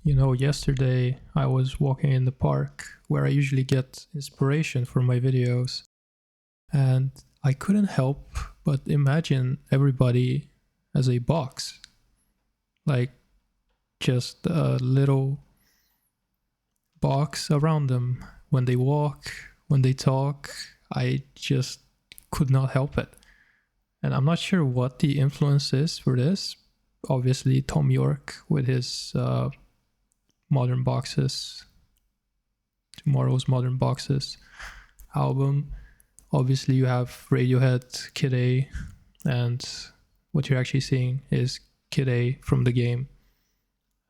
Yesterday I was walking in the park where I usually get inspiration for my videos, and I couldn't help but imagine everybody as a box, like just a little box around them. When they walk, when they talk, I just could not help it. And I'm not sure what the influence is for this. Obviously, Tom York with his Modern Boxes, Tomorrow's Modern Boxes album. Obviously, you have Radiohead, Kid A, and what you're actually seeing is Kid A from the game.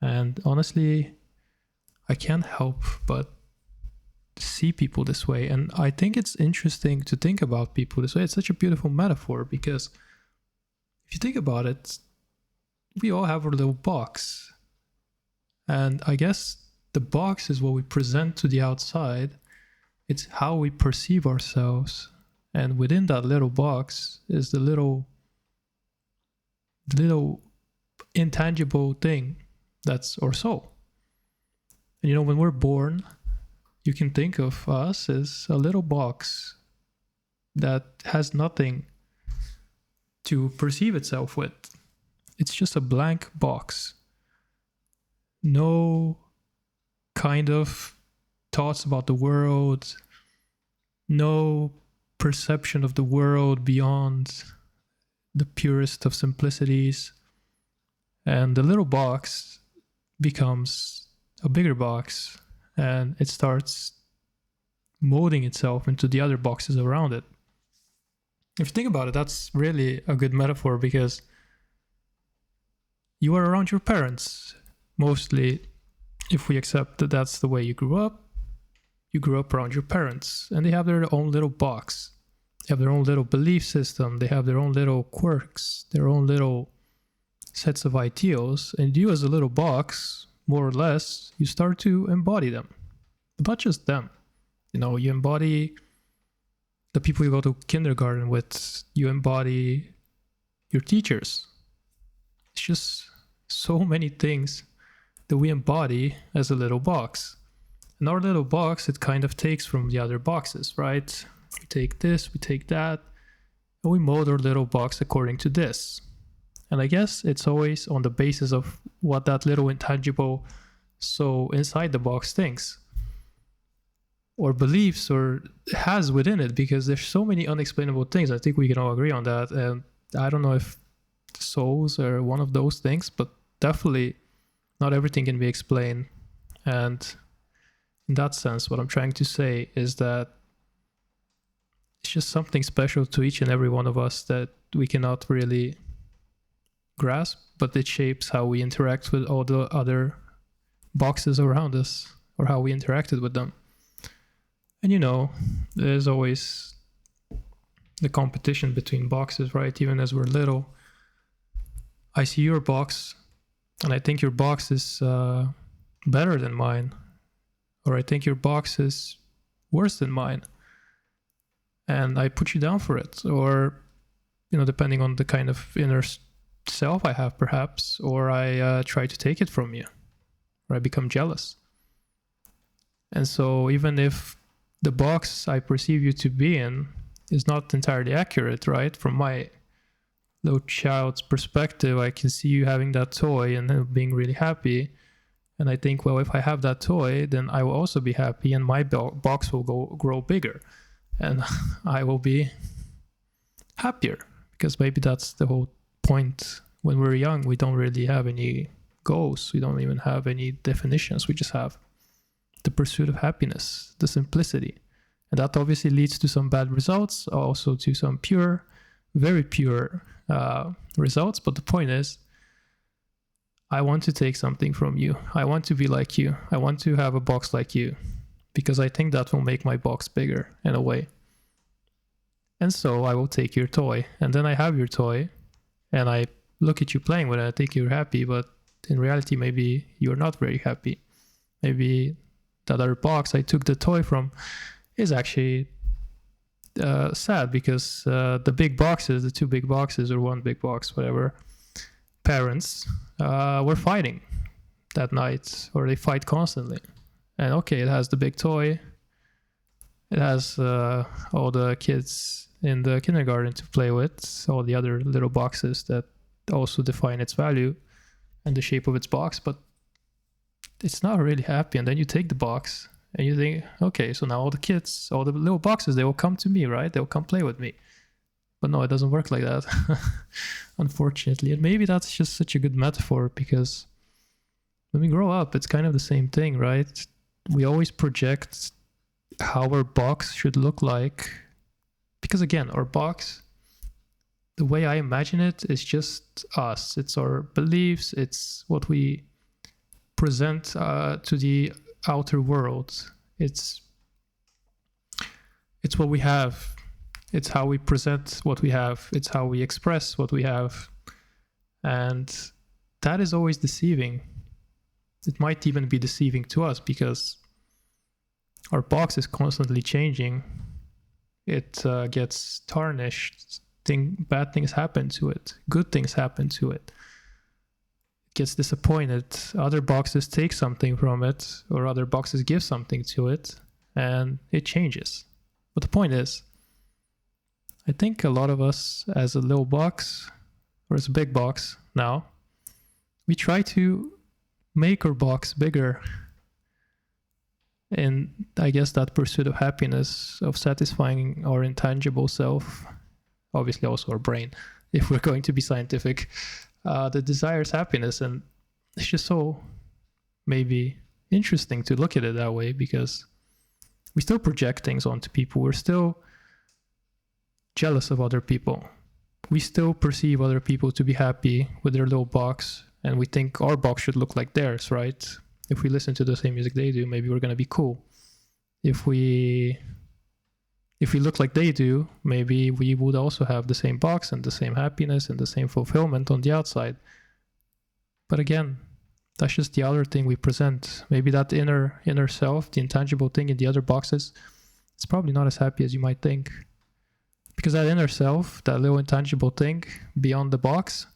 And honestly, I can't help but see people this way. And I think it's interesting to think about people this way. It's such a beautiful metaphor because if you think about it, we all have our little box. And I guess the box is what we present to the outside. It's how we perceive ourselves. And within that little box is the little intangible thing that's our soul. And when we're born, you can think of us as a little box that has nothing to perceive itself with. It's just a blank box. No kind of thoughts about the world, no perception of the world beyond the purest of simplicities. And the little box becomes a bigger box, and it starts molding itself into the other boxes around it. If you think about it, that's really a good metaphor because you are around your parents. Mostly, if we accept that that's the way you grew up around your parents, and they have their own little box. They have their own little belief system. They have their own little quirks, their own little sets of ideals. And you as a little box, more or less, you start to embody them. But not just them. You embody the people you go to kindergarten with. You embody your teachers. It's just so many things that we embody as a little box. And our little box, it kind of takes from the other boxes, right? We take this, we take that, and we mold our little box according to this. And I guess it's always on the basis of what that little intangible soul inside the box thinks or believes or has within it, because there's so many unexplainable things. I think we can all agree on that. And I don't know if souls are one of those things, but definitely not everything can be explained. And in that sense, what I'm trying to say is that it's just something special to each and every one of us that we cannot really grasp, but it shapes how we interact with all the other boxes around us or how we interacted with them. And there's always the competition between boxes, right? Even as we're little, I see your box and I think your box is better than mine, or I think your box is worse than mine, and I put you down for it, or depending on the kind of inner self I have, perhaps, or I try to take it from you, or I become jealous. And so even if the box I perceive you to be in is not entirely accurate, right, from my little child's perspective, I can see you having that toy and being really happy. And I think, well, if I have that toy, then I will also be happy, and my box will grow bigger, and I will be happier, because maybe that's the whole point. When we're young, we don't really have any goals. We don't even have any definitions. We just have the pursuit of happiness, the simplicity. And that obviously leads to some bad results, also to some pure, very pure results. But the point is, I want to take something from you. I want to be like you. I want to have a box like you, because I think that will make my box bigger in a way. And so I will take your toy, and then I have your toy, and I look at you playing with it. I think you're happy, but in reality, maybe you're not very happy. Maybe that other box I took the toy from is actually sad, because the big boxes, the two big boxes or one big box, whatever, parents were fighting. that night, or they fight constantly. And okay, it has the big toy, it has all the kids in the kindergarten to play with, all the other little boxes that also define its value and the shape of its box, but it's not really happy. And then you take the box and you think, okay, so now all the kids, all the little boxes, they will come to me, right? They'll come play with me. But no, it doesn't work like that, unfortunately. And maybe that's just such a good metaphor, because when we grow up, it's kind of the same thing, right? We always project how our box should look like. Because again, our box, the way I imagine it, is just us. It's our beliefs. It's what we present to the outer world. It's what we have. It's how we present what we have. It's how we express what we have. And that is always deceiving. It might even be deceiving to us, because our box is constantly changing. It gets tarnished. Bad things happen to it. Good things happen to it. It gets disappointed. Other boxes take something from it, or other boxes give something to it, and it changes. But the point is, I think a lot of us, as a little box, or as a big box now, we try to make our box bigger. And I guess that pursuit of happiness, of satisfying our intangible self, obviously also our brain, if we're going to be scientific, the desire is happiness. And it's just so maybe interesting to look at it that way, because we still project things onto people. We're still jealous of other people. We still perceive other people to be happy with their little box, and we think our box should look like theirs, right? If we listen to the same music they do, maybe we're going to be cool. If we look like they do, maybe we would also have the same box and the same happiness and the same fulfillment on the outside. But again, that's just the other thing we present. Maybe that inner self, the intangible thing in the other boxes, it's probably not as happy as you might think. Because that inner self, that little intangible thing beyond the box,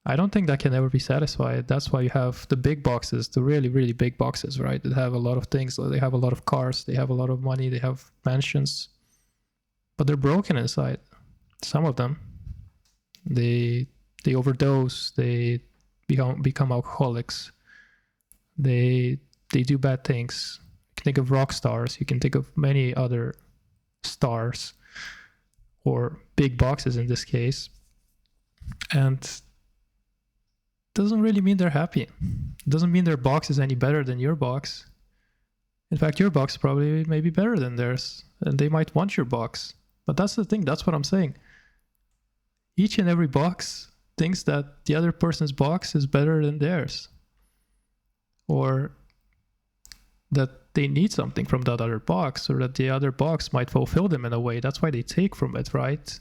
I don't think that can ever be satisfied. That's why you have the big boxes, the really, really big boxes, right? That have a lot of things. They have a lot of cars. They have a lot of money. They have mansions. But they're broken inside. Some of them. They overdose. They become alcoholics. They do bad things. You can think of rock stars. You can think of many other stars, or big boxes in this case. And doesn't really mean they're happy. It doesn't mean their box is any better than your box. In fact, your box probably may be better than theirs, and they might want your box. But that's the thing, that's what I'm saying. Each and every box thinks that the other person's box is better than theirs, or that they need something from that other box, or that the other box might fulfill them in a way. That's why they take from it, right?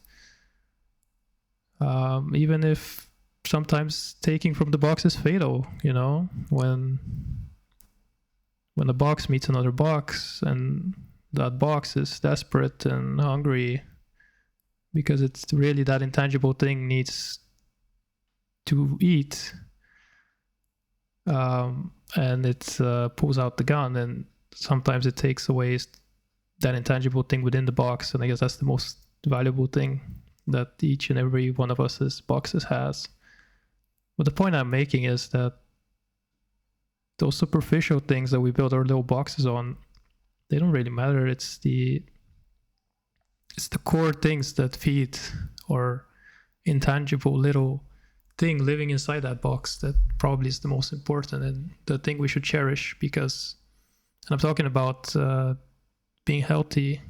Even if sometimes taking from the box is fatal, you know, when a box meets another box, and that box is desperate and hungry because it's really that intangible thing needs to eat, and it pulls out the gun, and sometimes it takes away that intangible thing within the box. And I guess that's the most valuable thing that each and every one of us boxes has. But the point I'm making is that those superficial things that we build our little boxes on, they don't really matter. It's the core things that feed our intangible little thing living inside that box that probably is the most important, and the thing we should cherish. Because, and I'm talking about being healthy,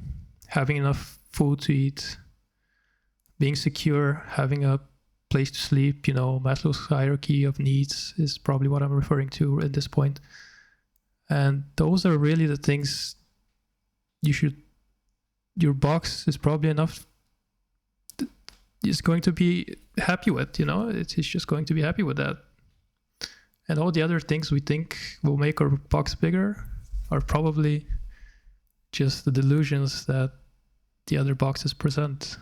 having enough food to eat, being secure, having a place to sleep, you know, Maslow's hierarchy of needs is probably what I'm referring to at this point. And those are really the things your box is probably enough, is going to be happy with, you know, it's just going to be happy with that. And all the other things we think will make our box bigger are probably just the delusions that the other boxes present.